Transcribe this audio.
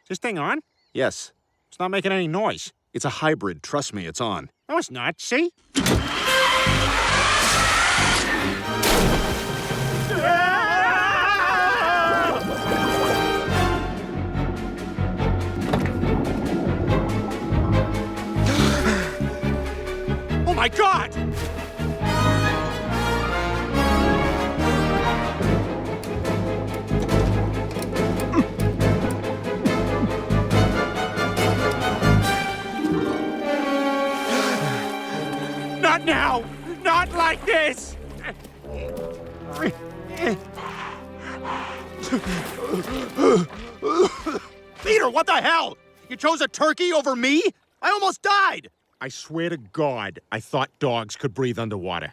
Is this thing on? Yes. It's not making any noise. It's a hybrid. Trust me, it's on. No, it's not. See? Oh, my God! Not now! Not like this! Peter, what the hell? You chose a turkey over me? I almost died! I swear to God, I thought dogs could breathe underwater.